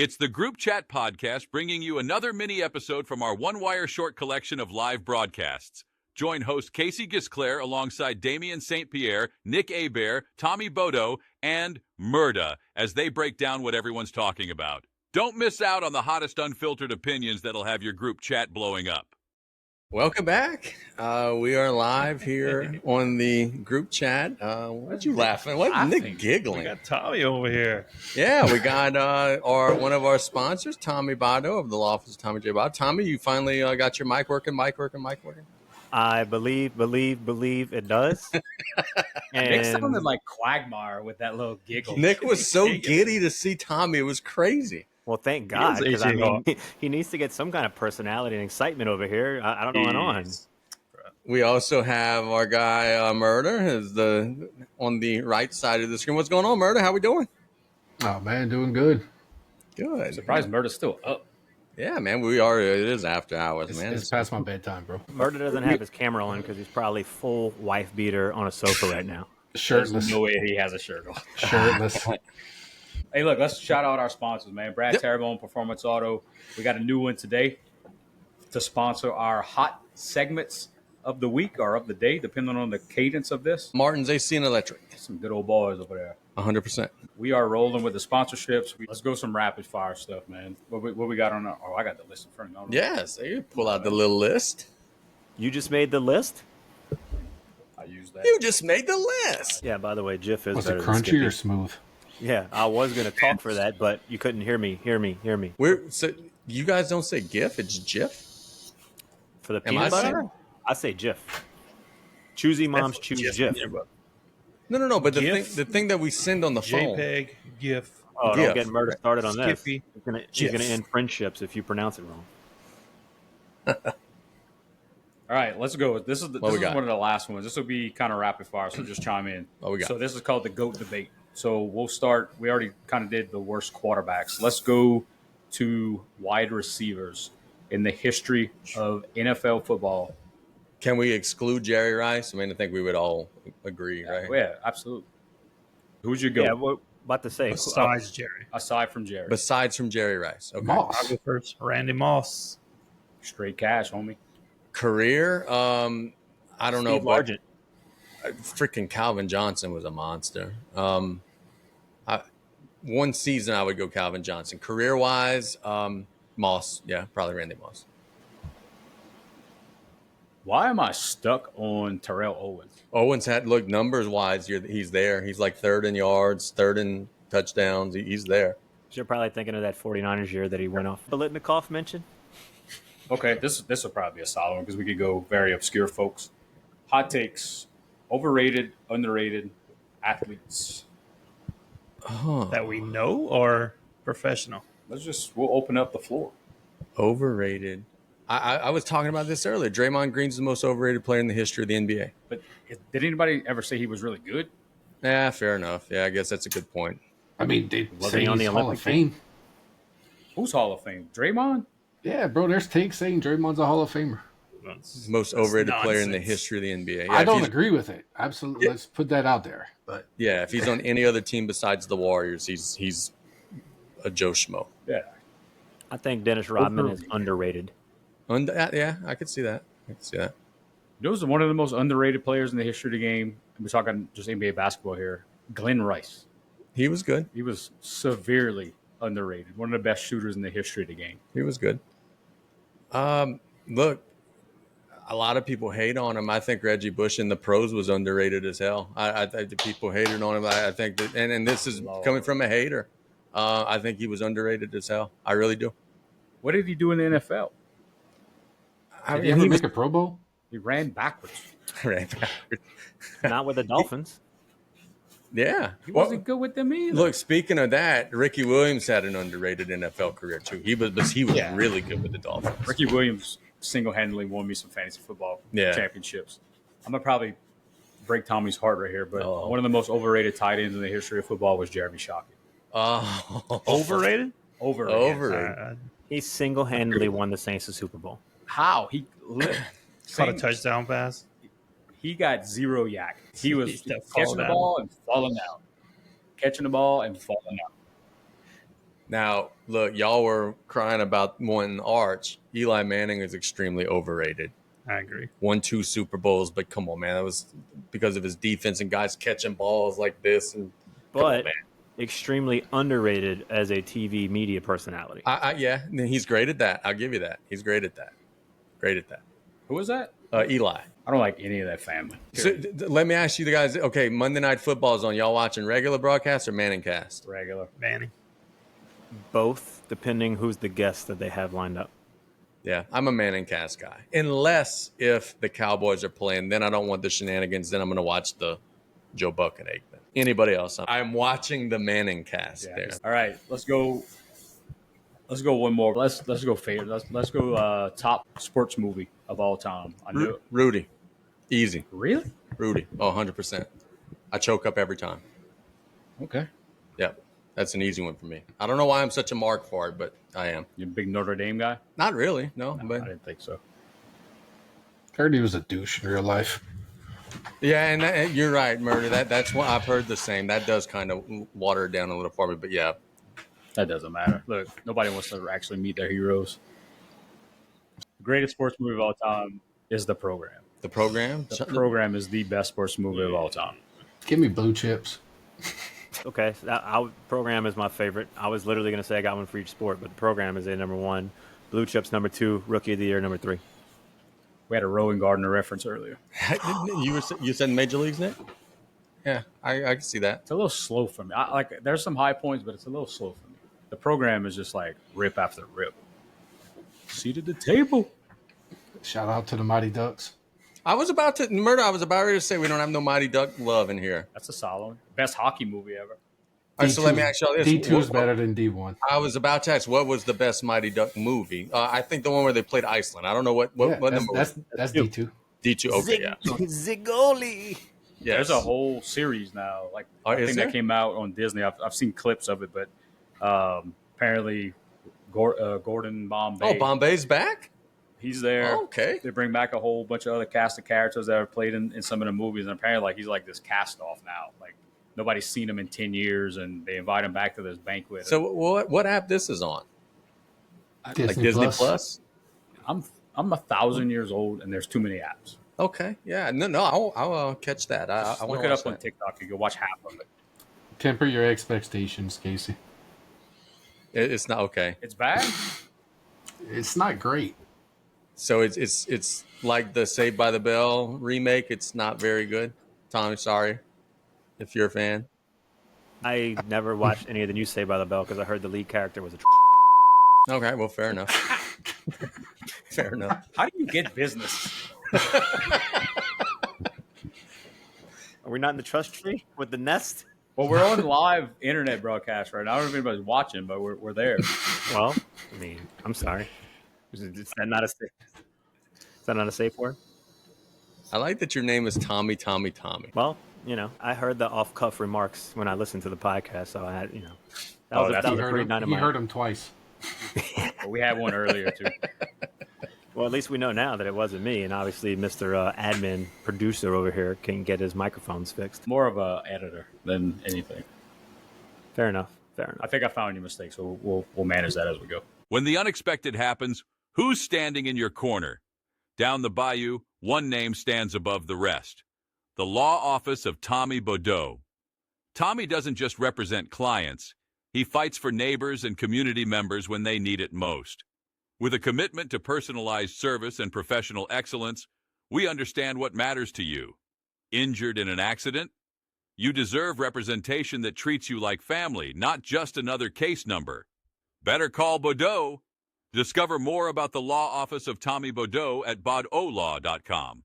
It's the Group Chat Podcast bringing you another mini episode from our One Wire short collection of live broadcasts. Join host Casey Gisclair alongside Damien St. Pierre, Nick Hebert, Tommy Badeaux, and Murda as they break down what everyone's talking about. Don't miss out on the hottest unfiltered opinions that'll have your group chat blowing up. Welcome back. We are live here on the group chat. What you laughing? What Nick giggling? We got Tommy over here. Yeah, we got one of our sponsors, Tommy Badeaux of the law office, Tommy J. Badeaux. Tommy, you finally got your mic working. I believe it does. And Nick sounded like Quagmire with that little giggle. Nick was so giddy to see Tommy. It was crazy. well, thank God, because I mean, he needs to get some kind of personality and excitement over here. I don't know what's on. We also have our guy Murda on the right side of the screen. What's going on, Murda? How we doing? Oh man, doing good. Good. I'm surprised Murda's still up. Yeah, man, we are. It is after hours, man. It's past my bedtime, bro. Murda doesn't have his camera on because he's probably full wife beater on a sofa right now. Shirtless. There's no way he has a shirt on. Shirtless. Hey, look, let's shout out our sponsors, man. Brad Terrebonne, Performance Auto. We got a new one today to sponsor our hot segments of the week or of the day, depending on the cadence of this. Martin's AC and Electric. Some good old boys over there. 100%. We are rolling with the sponsorships. Let's go some rapid fire stuff, man. What we got on our? Oh, I got the list in front of me. Yes, you pull out the little list. You just made the list? I use that. You just made the list. Yeah, by the way, Jif is Was better it than crunchy Skippy. or smooth? Yeah, I was going to talk for that, but you couldn't hear me. So you guys don't say GIF, it's GIF? For the Am peanut I butter, saying- I say Jif. Choosy moms choose Jif. No. But GIF? the thing that we send on the phone. JPEG, GIF, Oh, GIF. don't get Murda started on this. Skippy. He's gonna end friendships if you pronounce it wrong. All right, let's go. This is What we got? one of the last ones. This will be kind of rapid fire, so just chime in. What we got? So this is called the GOAT debate. So we'll start. We already kind of did the worst quarterbacks. Let's go to wide receivers in the history of NFL football. Can we exclude Jerry Rice? I mean, I think we would all agree, right? Yeah, absolutely. Who's your GOAT Yeah, well, about to say. besides Jerry. aside from Jerry? Besides from Jerry Rice. Okay. I'll Moss. go first. Randy Moss. Straight cash, homie. Career, I don't know, Steve but Largent. freaking Calvin Johnson was a monster. One season I would go Calvin Johnson. Career-wise, Moss. Yeah, probably Randy Moss. Why am I stuck on Terrell Owens? Owens numbers-wise, he's there. He's like third in yards, third in touchdowns. He's there. You're probably thinking of that 49ers year that he went off. Biletnikoff mentioned. Okay, this will probably be a solid one because we could go very obscure folks. Hot takes: overrated, underrated athletes. That we know or professional? We'll open up the floor. Overrated. I was talking about this earlier. Draymond Green's the most overrated player in the history of the NBA. But did anybody ever say he was really good? Yeah, fair enough. Yeah, I guess that's a good point. I mean, they Was say he on he's the Hall Olympic of Fame. Who's Hall of Fame? Draymond? Yeah, bro. There's takes saying Draymond's a Hall of Famer. Most overrated player in the nonsense. history of the NBA. Yeah, I if don't he's- agree with it. Absolutely. Let's put that out there. But Yeah, if he's on any other team besides the Warriors, he's a Joe Schmo. Yeah. I think Dennis Rodman is underrated. Yeah, I could see that. Those are one of the most underrated players in the history of the game. We're talking just NBA basketball here. Glenn Rice. He was good. He was severely underrated. One of the best shooters in the history of the game. He was good. Look, a lot of people hate on him. I think Reggie Bush in the pros was underrated as hell. I think the people hated on him. I think that, and this is coming from a hater. I think he was underrated as hell. I really do. What did he do in the NFL? did he ever make a Pro Bowl? He ran backwards. Not with the Dolphins. Yeah. He wasn't good with them either. Look, speaking of that, Ricky Williams had an underrated NFL career too. He was really good with the Dolphins. Ricky Williams single-handedly won me some fantasy football championships. I'm going to probably break Tommy's heart right here, but one of the most overrated tight ends in the history of football was Jeremy Shockey. Oh, Overrated? Overrated. He single-handedly won the Saints the Super Bowl. How? He Caught a touchdown pass. He got zero yak. He was That catching fall the down. ball and falling out. Catching the ball and falling out. Now, look, y'all were crying about one Arch. Eli Manning is extremely overrated. I agree. Won 2 Super Bowls, but come on, man. That was because of his defense and guys catching balls like this. And But extremely underrated as a TV media personality. Yeah, he's great at that. I'll give you that. He's great at that. Great at that. Who is that? Eli. I don't like any of that family. So let me ask you the guys. Okay, Monday Night Football is on. Y'all watching regular broadcast or ManningCast? Regular. Manning. Both, depending who's the guest that they have lined up. Yeah, I'm a ManningCast guy. Unless if the Cowboys are playing, then I don't want the shenanigans. Then I'm going to watch the Joe Buck and Aikman. Anybody else? I'm watching the ManningCast there. All right, let's go. Let's go one more. Let's go favorite. Let's go top sports movie of all time. I knew it. Rudy. Easy. Really? Rudy. Oh, 100%. I choke up every time. Okay. Yep. That's an easy one for me. I don't know why I'm such a mark for it, but I am. You a big Notre Dame guy? Not really, no. I But didn't think so. Heard he was a douche in real life. yeah, and you're right, Murda. That's what I've heard the same. That does kind of water it down a little for me, but yeah. That doesn't matter. Look, nobody wants to actually meet their heroes. The greatest sports movie of all time is The Program. The Program? The Program is the best sports movie of all time. Give me Blue Chips. Okay, so Program is my favorite. I was literally going to say I got one for each sport, but The Program is a number 1. Blue Chips number 2. Rookie of the Year number 3. We had a Rowan Gardner reference earlier. You said Major Leagues, Nick? Yeah, I can see that. It's a little slow for me. There's some high points, but it's a little slow for me. The Program is just like rip after rip. Seat at the table. Shout out to the Mighty Ducks. I was about ready to say we don't have no Mighty Duck love in here. That's a solid one. Best hockey movie ever. All right, so let me ask y'all this. D2 is better than D1. I was about to ask, what was the best Mighty Duck movie? I think the one where they played Iceland. I don't know what number. That's D2. D2, okay, yeah. Zigoli. Yes. There's a whole series now. I think that came out on Disney. I've seen clips of it, but apparently Gordon Bombay. Oh, Bombay's back? He's there. Oh, okay. They bring back a whole bunch of other cast of characters that are played in some of the movies, and apparently he's like this cast off now. Like nobody's seen him in 10 years, and they invite him back to this banquet. So what app this is on? Disney Plus? I'm 1,000 years old, and there's too many apps. Okay. Yeah. No, I'll catch that. I Look it up on TikTok. You can watch half of it. Temper your expectations, Casey. It's not okay. It's bad. It's not great. So it's like the Saved by the Bell remake. It's not very good. Tommy, sorry if you're a fan. I never watched any of the new Saved by the Bell because I heard the lead character was a Okay, well, fair enough. Fair enough. How do you get business? Are we not in the trust tree with the nest? Well, we're on live internet broadcast right now. I don't know if anybody's watching, but we're there. Well, I mean, I'm sorry. Is that not a safe word? I like that your name is Tommy. Well, I heard the off-cuff remarks when I listened to the podcast, so I had, that Oh, was that's- a He great heard him, night of he mine. heard him twice. But we had one earlier too. Well, at least we know now that it wasn't me, and obviously Mr. Admin producer over here can get his microphones fixed. More of a editor than anything. Fair enough. I think I found your mistake, so we'll manage that as we go. When the unexpected happens, who's standing in your corner? Down the bayou, one name stands above the rest. The law office of Tommy Badeaux. Tommy doesn't just represent clients. He fights for neighbors and community members when they need it most. With a commitment to personalized service and professional excellence, we understand what matters to you. Injured in an accident? You deserve representation that treats you like family, not just another case number. Better call Badeaux. Discover more about the law office of Tommy Badeaux at badeauxlaw.com.